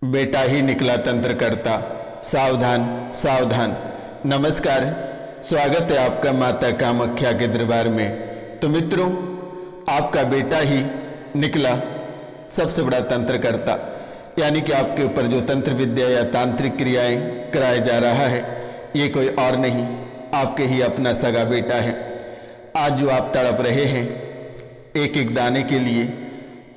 बेटा ही निकला तंत्रकर्ता, सावधान सावधान। नमस्कार, स्वागत है आपका माता कामाख्या के दरबार में। तो मित्रों, आपका बेटा ही निकला सबसे बड़ा तंत्रकर्ता, यानी कि आपके ऊपर जो तंत्र विद्या या तांत्रिक क्रियाएं कराया जा रहा है, ये कोई और नहीं, आपके ही अपना सगा बेटा है। आज जो आप तड़प रहे हैं एक एक दाने के लिए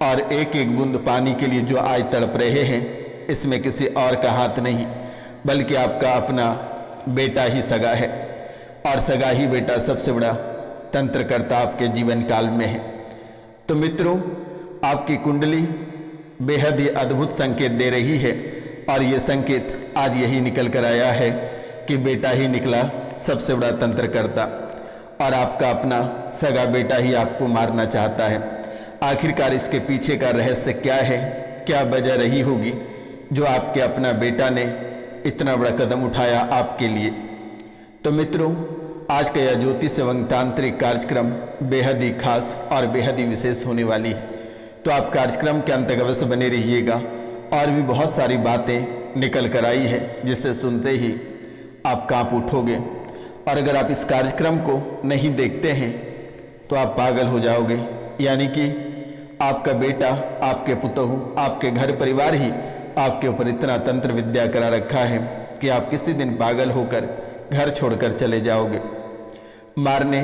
और एक एक बूंद पानी के लिए, जो आज तड़प रहे हैं, इसमें किसी और का हाथ नहीं, बल्कि आपका अपना बेटा ही सगा है। और सगा ही बेटा सबसे बड़ा तंत्रकर्ता आपके जीवन काल में है। तो मित्रों, आपकी कुंडली बेहद ही अद्भुत संकेत दे रही है, और ये संकेत आज यही निकल कर आया है कि बेटा ही निकला सबसे बड़ा तंत्रकर्ता, और आपका अपना सगा बेटा ही आपको मारना चाहता है। आखिरकार इसके पीछे का रहस्य क्या है, क्या वजह रही होगी जो आपके अपना बेटा ने इतना बड़ा कदम उठाया आपके लिए। तो मित्रों, आज का यह ज्योतिष एवं तांत्रिक कार्यक्रम बेहद ही खास और बेहद ही विशेष होने वाली है। तो आप कार्यक्रम के अंत तक अवश्य बने रहिएगा, और भी बहुत सारी बातें निकल कर आई है जिसे सुनते ही आप कांप उठोगे। और अगर आप इस कार्यक्रम को नहीं देखते हैं तो आप पागल हो जाओगे, यानी कि आपका बेटा, आपके पुतहु, आपके घर परिवार ही आपके ऊपर इतना तंत्र विद्या करा रखा है कि आप किसी दिन पागल होकर घर छोड़कर चले जाओगे। मारने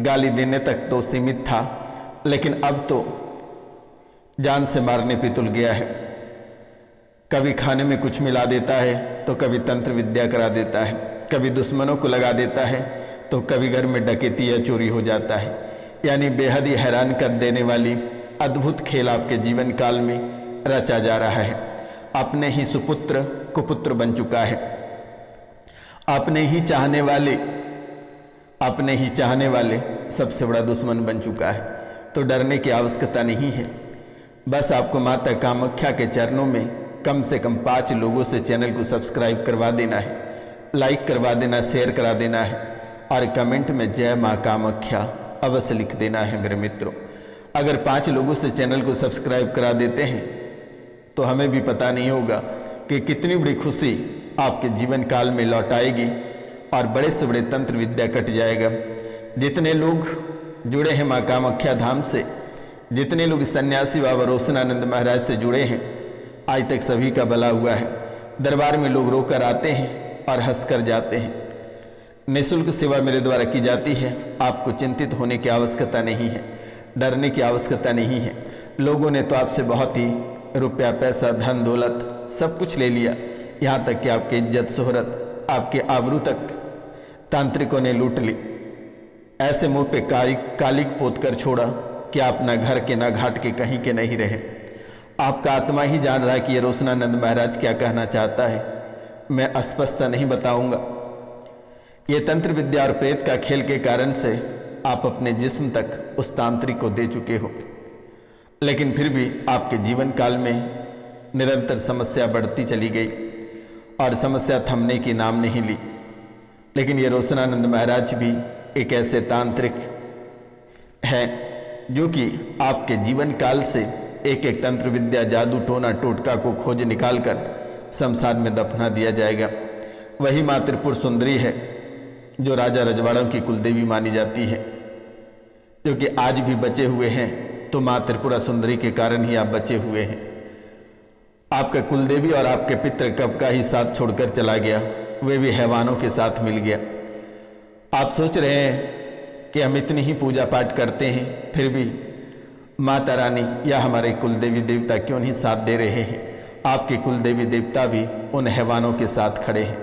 गाली देने तक तो सीमित था, लेकिन अब तो जान से मारने पे तुल गया है। कभी खाने में कुछ मिला देता है तो कभी तंत्र विद्या करा देता है, कभी दुश्मनों को लगा देता है तो कभी घर में डकैती या चोरी हो जाता है। यानी बेहद ही हैरान कर देने वाली अद्भुत खेल आपके जीवन काल में रचा जा रहा है। अपने ही सुपुत्र कुपुत्र बन चुका है। अपने ही चाहने वाले सबसे बड़ा दुश्मन बन चुका है। तो डरने की आवश्यकता नहीं है। बस आपको माता कामाख्या के चरणों में कम से कम 5 लोगों से चैनल को सब्सक्राइब करवा देना है, लाइक करवा देना, शेयर करा देना है, और कमेंट में जय माँ कामाख्या अवश्य लिख देना है। मेरे मित्रों, अगर 5 लोगों से चैनल को सब्सक्राइब करा देते हैं तो हमें भी पता नहीं होगा कि कितनी बड़ी खुशी आपके जीवन काल में लौट आएगी, और बड़े से बड़े तंत्र विद्या कट जाएगा। जितने लोग जुड़े हैं माँ कामाख्या धाम से, जितने लोग सन्यासी बाबा रोशनानंद महाराज से जुड़े हैं, आज तक सभी का भला हुआ है। दरबार में लोग रोकर आते हैं और हंसकर जाते हैं। निःशुल्क सेवा मेरे द्वारा की जाती है। आपको चिंतित होने की आवश्यकता नहीं है, डरने की आवश्यकता नहीं है। लोगों ने तो आपसे बहुत ही रुपया, पैसा, धन दौलत सब कुछ ले लिया, यहाँ तक कि आपकी इज्जत शोहरत, आपके आबरू तक तांत्रिकों ने लूट ली। ऐसे मुंह पे कालिक पोत कर छोड़ा कि आप ना घर के ना घाट के कहीं के नहीं रहे। आपका आत्मा ही जान रहा है कि ये रोशनानंद महाराज क्या कहना चाहता है। मैं स्पष्टता नहीं बताऊंगा। ये तंत्र विद्या और प्रेत का खेल के कारण से आप अपने जिस्म तक उस तांत्रिक को दे चुके हो, लेकिन फिर भी आपके जीवन काल में निरंतर समस्या बढ़ती चली गई और समस्या थमने की नाम नहीं ली। लेकिन ये रोशनानंद महाराज भी एक ऐसे तांत्रिक हैं जो कि आपके जीवन काल से एक एक तंत्र विद्या, जादू, टोना टोटका को खोज निकाल कर शमशान में दफना दिया जाएगा। वही माँ त्रिपुर सुंदरी है जो राजा रजवाड़ों की कुलदेवी मानी जाती है, जो कि आज भी बचे हुए हैं। तो माँ त्रिपुरा सुंदरी के कारण ही आप बचे हुए हैं। आपका कुलदेवी और आपके पितृ कब का ही साथ छोड़कर चला गया, वे भी हैवानों के साथ मिल गया। आप सोच रहे हैं कि हम इतनी ही पूजा पाठ करते हैं, फिर भी माता रानी या हमारे कुलदेवी देवता क्यों नहीं साथ दे रहे हैं। आपके कुलदेवी देवता भी उन हैवानों के साथ खड़े हैं।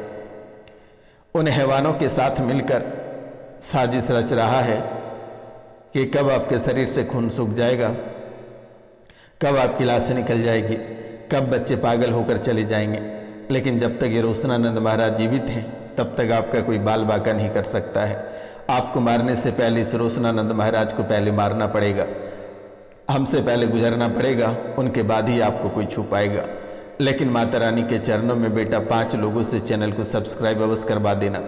उन हैवानों के साथ मिलकर साजिश रच रहा है कि कब आपके शरीर से खून सूख जाएगा, कब आपकी लाशें निकल जाएगी, कब बच्चे पागल होकर चले जाएंगे। लेकिन जब तक ये रोशनानंद महाराज जीवित हैं, तब तक आपका कोई बाल बाका नहीं कर सकता है। आपको मारने से पहले इस रोशनानंद महाराज को पहले मारना पड़ेगा, हमसे पहले गुजरना पड़ेगा, उनके बाद ही आपको कोई छू पाएगा। लेकिन माता रानी के चरणों में बेटा 5 लोगों से चैनल को सब्सक्राइब अवश्य करवा देना।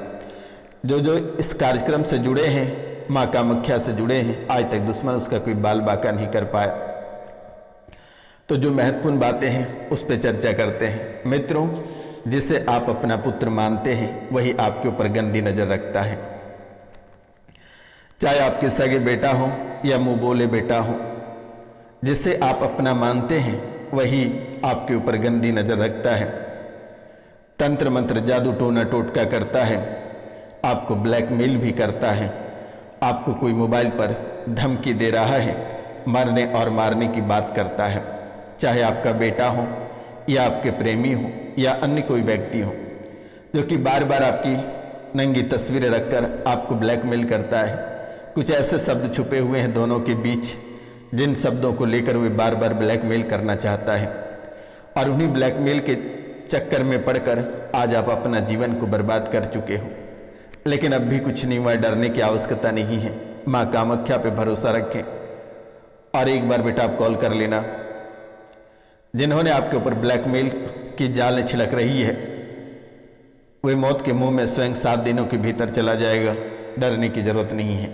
जो इस कार्यक्रम से जुड़े हैं, माँ कामाख्या से जुड़े हैं, आज तक दुश्मन उसका कोई बाल बाका नहीं कर पाया। तो जो महत्वपूर्ण बातें हैं उस पर चर्चा करते हैं। मित्रों, जिसे आप अपना पुत्र मानते हैं वही आपके ऊपर गंदी नजर रखता है। चाहे आपके सगे बेटा हो या मुंह बोले बेटा हो, जिसे आप अपना मानते हैं वही आपके ऊपर गंदी नजर रखता है। तंत्र मंत्र जादू टोना टोटका करता है, आपको ब्लैकमेल भी करता है, आपको कोई मोबाइल पर धमकी दे रहा है, मरने और मारने की बात करता है। चाहे आपका बेटा हो या आपके प्रेमी हो या अन्य कोई व्यक्ति हो, जो कि बार बार आपकी नंगी तस्वीरें रखकर आपको ब्लैकमेल करता है। कुछ ऐसे शब्द छुपे हुए हैं दोनों के बीच, जिन शब्दों को लेकर वे बार बार ब्लैकमेल करना चाहता है, और उन्हीं ब्लैकमेल के चक्कर में पड़कर आज आप अपना जीवन को बर्बाद कर चुके हो। लेकिन अब भी कुछ नहीं हुआ, डरने की आवश्यकता नहीं है। माँ कामाख्या पे भरोसा रखें और एक बार बेटा आप कॉल कर लेना। जिन्होंने आपके ऊपर ब्लैकमेल की जाल छिड़क रही है, वे मौत के मुंह में स्वयं 7 दिनों के भीतर चला जाएगा। डरने की जरूरत नहीं है।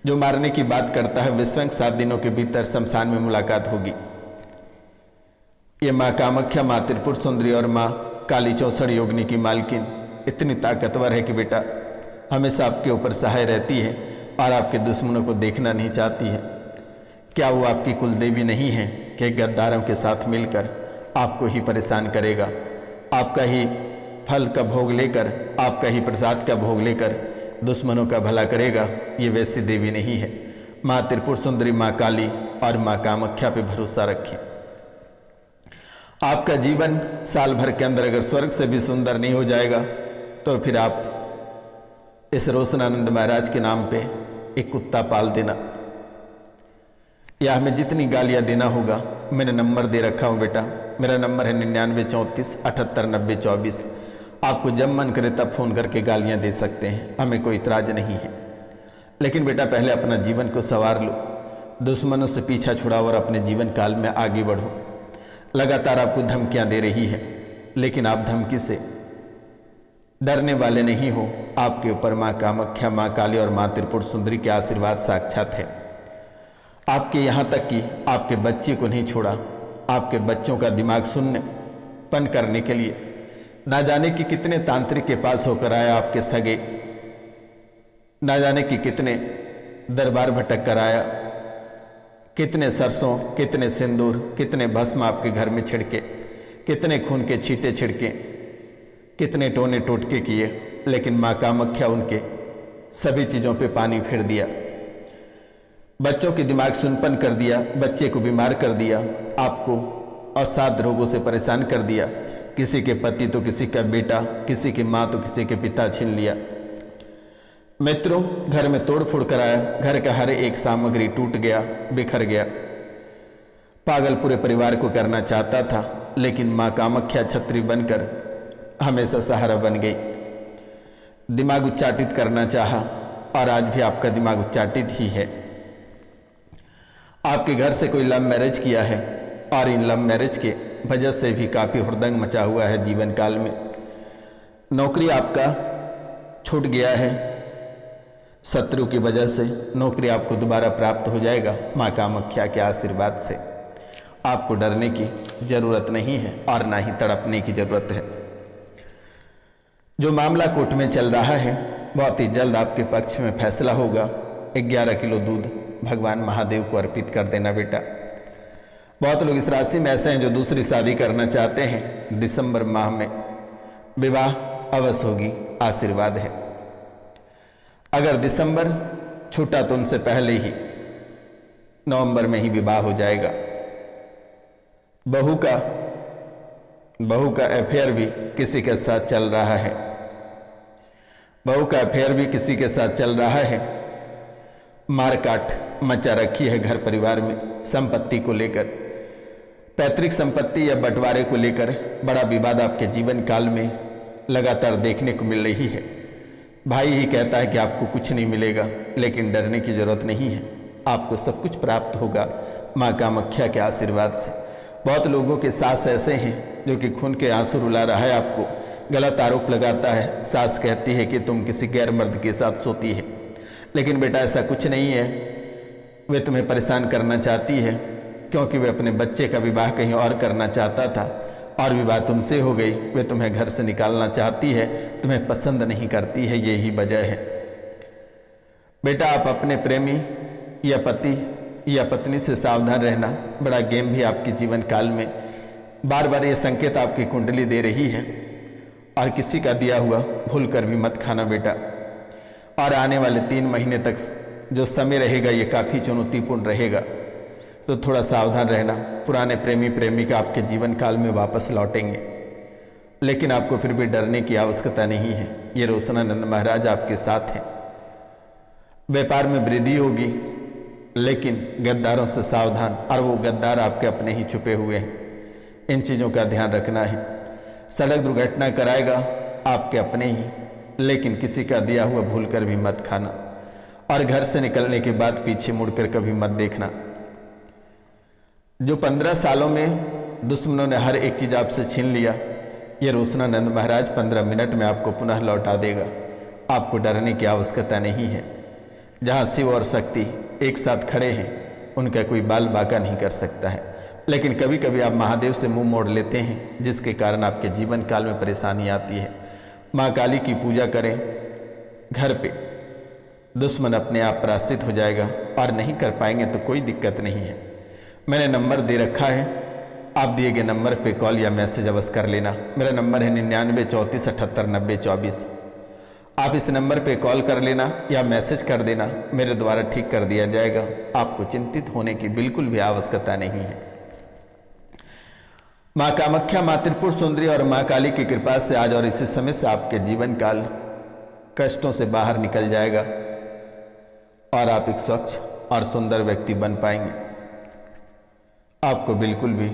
जो मारने की बात करता है वे स्वयं 7 दिनों के भीतर शमशान में मुलाकात होगी। ये माँ कामाख्या, माँ त्रिपुर सुंदरी और माँ काली चौसठ योगिनी की मालकिन इतनी ताकतवर है कि बेटा हमेशा आपके ऊपर सहाय रहती है और आपके दुश्मनों को देखना नहीं चाहती है। क्या वो आपकी कुलदेवी नहीं है कि गद्दारों के साथ मिलकर आपको ही परेशान करेगा, आपका ही फल का भोग लेकर, आपका ही प्रसाद का भोग लेकर दुश्मनों का भला करेगा? ये वैसी देवी नहीं है। माँ त्रिपुर सुंदरी, माँ काली और माँ कामाख्या पे भरोसा रखें। आपका जीवन साल भर के अंदर अगर स्वर्ग से भी सुंदर नहीं हो जाएगा तो फिर आप इस रोशनानंद महाराज के नाम पे एक कुत्ता पाल देना, या हमें जितनी गालियां देना होगा। मैंने नंबर दे रखा हूं बेटा, मेरा नंबर है 9934789024। आपको जब मन करे तब फोन करके गालियां दे सकते हैं, हमें कोई इतराज नहीं है। लेकिन बेटा पहले अपना जीवन को संवार लो, दुश्मनों से पीछा छुड़ाओ और अपने जीवन काल में आगे बढ़ो। लगातार आपको धमकियां दे रही है, लेकिन आप धमकी से डरने वाले नहीं हो। आपके ऊपर माँ कामाख्या, माँ काली और माँ त्रिपुर सुंदरी के आशीर्वाद साक्षात है। आपके यहाँ तक कि आपके बच्चे को नहीं छोड़ा। आपके बच्चों का दिमाग शून्यपन करने के लिए ना जाने कि कितने तांत्रिक के पास होकर आया आपके सगे, ना जाने कि कितने दरबार भटक कर आया, कितने सरसों, कितने सिंदूर, कितने भस्म आपके घर में छिड़के, कितने खून के छींटे छिड़के, कितने टोने टोटके किए, लेकिन माँ कामाख्या उनके सभी चीज़ों पे पानी फेर दिया। बच्चों के दिमाग सुनपन कर दिया, बच्चे को बीमार कर दिया, आपको असाध्य रोगों से परेशान कर दिया। किसी के पति तो किसी का बेटा, किसी की माँ तो किसी के पिता छीन लिया। मित्रों, घर में तोड़ फोड़ कराया, घर का हर एक सामग्री टूट गया, बिखर गया। पागल पूरे परिवार को करना चाहता था, लेकिन माँ कामाख्या छत्री बनकर हमेशा सहारा बन गई। दिमाग उच्चाटित करना चाहा और आज भी आपका दिमाग उच्चाटित ही है। आपके घर से कोई लव मैरिज किया है और इन लव मैरिज के वजह से भी काफ़ी हुड़दंग मचा हुआ है जीवन काल में। नौकरी आपका छूट गया है, शत्रु की वजह से नौकरी आपको दोबारा प्राप्त हो जाएगा माँ कामाख्या के आशीर्वाद से। आपको डरने की जरूरत नहीं है और ना ही तड़पने की जरूरत है। जो मामला कोर्ट में चल रहा है बहुत ही जल्द आपके पक्ष में फैसला होगा। 11 किलो दूध भगवान महादेव को अर्पित कर देना बेटा। बहुत लोग इस राशि में ऐसे हैं जो दूसरी शादी करना चाहते हैं। दिसंबर माह में विवाह अवश्य होगी, आशीर्वाद है। अगर दिसंबर छूटा तो उनसे पहले ही नवंबर में ही विवाह हो जाएगा। बहू का अफेयर भी किसी के साथ चल रहा है, बहू का अफेयर भी किसी के साथ चल रहा है। मारकाट मचा रखी है घर परिवार में, संपत्ति को लेकर, पैतृक संपत्ति या बंटवारे को लेकर बड़ा विवाद आपके जीवन काल में लगातार देखने को मिल रही है। भाई ही कहता है कि आपको कुछ नहीं मिलेगा, लेकिन डरने की जरूरत नहीं है, आपको सब कुछ प्राप्त होगा माँ कामाख्या के आशीर्वाद से। बहुत लोगों के सास ऐसे हैं जो कि खून के आंसू रुला रहा है, आपको गलत आरोप लगाता है। सास कहती है कि तुम किसी गैर मर्द के साथ सोती है, लेकिन बेटा ऐसा कुछ नहीं है। वे तुम्हें परेशान करना चाहती है, क्योंकि वे अपने बच्चे का विवाह कहीं और करना चाहता था और विवाह तुमसे हो गई। वे तुम्हें घर से निकालना चाहती है, तुम्हें पसंद नहीं करती है, यही वजह है। बेटा, आप अपने प्रेमी या पति या पत्नी से सावधान रहना। बड़ा गेम भी आपके जीवन काल में बार बार ये संकेत आपकी कुंडली दे रही है, और किसी का दिया हुआ भूल कर भी मत खाना बेटा। और आने वाले 3 महीने तक जो समय रहेगा ये काफ़ी चुनौतीपूर्ण रहेगा, तो थोड़ा सावधान रहना। पुराने प्रेमी प्रेमिका आपके जीवन काल में वापस लौटेंगे, लेकिन आपको फिर भी डरने की आवश्यकता नहीं है। ये रोशनानंद महाराज आपके साथ हैं। व्यापार में वृद्धि होगी, लेकिन गद्दारों से सावधान, और वो गद्दार आपके अपने ही छुपे हुए हैं। इन चीज़ों का ध्यान रखना है। सड़क दुर्घटना कराएगा आपके अपने ही, लेकिन किसी का दिया हुआ भूल कर भी मत खाना। और घर से निकलने के बाद पीछे मुड़कर कभी मत देखना। जो 15 सालों में दुश्मनों ने हर एक चीज़ आपसे छीन लिया, ये रोशनानंद महाराज 15 मिनट में आपको पुनः लौटा देगा। आपको डरने की आवश्यकता नहीं है। जहाँ शिव और शक्ति एक साथ खड़े हैं, उनका कोई बाल बाका नहीं कर सकता है। लेकिन कभी कभी आप महादेव से मुंह मोड़ लेते हैं, जिसके कारण आपके जीवन काल में परेशानी आती है। माँ काली की पूजा करें घर पे, दुश्मन अपने आप पराजित हो जाएगा। और नहीं कर पाएंगे तो कोई दिक्कत नहीं है। मैंने नंबर दे रखा है, आप दिए गए नंबर पे कॉल या मैसेज अवश्य कर लेना। मेरा नंबर है 99 34 78 90 24। आप इस नंबर पे कॉल कर लेना या मैसेज कर देना, मेरे द्वारा ठीक कर दिया जाएगा। आपको चिंतित होने की बिल्कुल भी आवश्यकता नहीं है। माँ कामाख्या, माँ त्रिपुर सुंदरी और माँ काली की कृपा से आज और इसी समय से आपके जीवन काल कष्टों से बाहर निकल जाएगा और आप एक स्वच्छ और सुंदर व्यक्ति बन पाएंगे। आपको बिल्कुल भी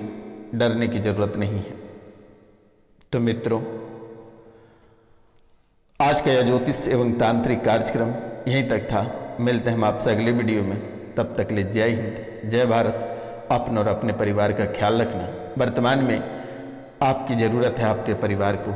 डरने की जरूरत नहीं है। तो मित्रों, आज का यह ज्योतिष एवं तांत्रिक कार्यक्रम यहीं तक था। मिलते हैं हम आपसे अगले वीडियो में। तब तक ले जय हिंद, जय भारत। अपने और अपने परिवार का ख्याल रखना। वर्तमान में आपकी ज़रूरत है आपके परिवार को